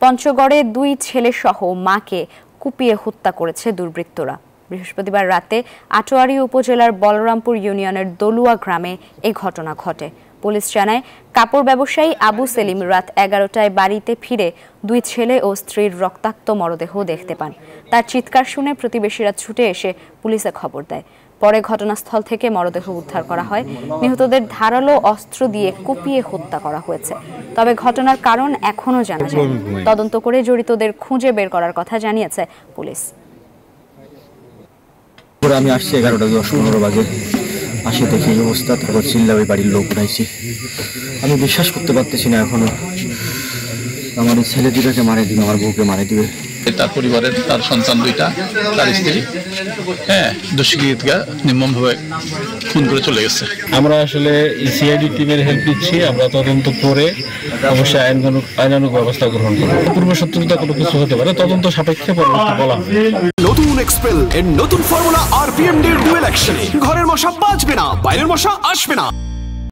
পঞ্চগড়ে 2 ছেলেসহ মাকে কুপিয়ে হত্যা করেছে দুর্বৃত্তরা। বৃহস্পতিবার রাতে আটোয়ারী উপজেলার বলরামপুর ইউনিয়নের দলুয়া গ্রামে এই ঘটনা ঘটে। পুলিশ জানায়, কাপড় ব্যবসায়ী আবু সেলিম রাত 11টায় বাড়িতে ফিরে 2 ছেলে ও স্ত্রীর রক্তাক্ত মরদেহ দেখতে পান। তার চিৎকার শুনে প্রতিবেশীরা ছুটে এসে পুলিশে খবর দেয়। পরে ঘটনাস্থল থেকে মরদেহ উদ্ধার করা হয়। নিহতদের ধারালো অস্ত্র দিয়ে কুপিয়ে হত্যা করা হয়েছে। তবে ঘটনার কারণ এখনো জানা যায়নি। তদন্ত করে জড়িতদের খুঁজে বের করার কথা জানিয়েছে পুলিশ। আমি আসছি 11:10-15 বাজে, আসে দেখি এই অবস্থা। তারপর চিল্লাবে বাড়ির লোক উঠাইছি। আমি বিশ্বাস করতে পারতেছি না এখনো আমার ছেলে দুটাকে মারে দিবে, আমার বউকে মারে দিবে। তার পরিবারের তার সন্তান 2টা, তার স্ত্রী দোষীকে নির্মমভাবে খুন করে চলে গেছে। আমরা আসলে সিআইডি টিমের হেল্প নিচ্ছি। আমরা তদন্ত করে অবশ্যই আইনানুগ ব্যবস্থা গ্রহণ করব। পূর্ব শত্রুতা কোনো কিছু হতে পারে, তদন্ত সাপেক্ষে পরবর্তী বলা হবে। নতুন এক্সপেল এর নতুন ফর্মুলা RPM ডুয়েল অ্যাকশন। ঘরের মশা বাঁচবে না, বাইরের মশা আসবে না।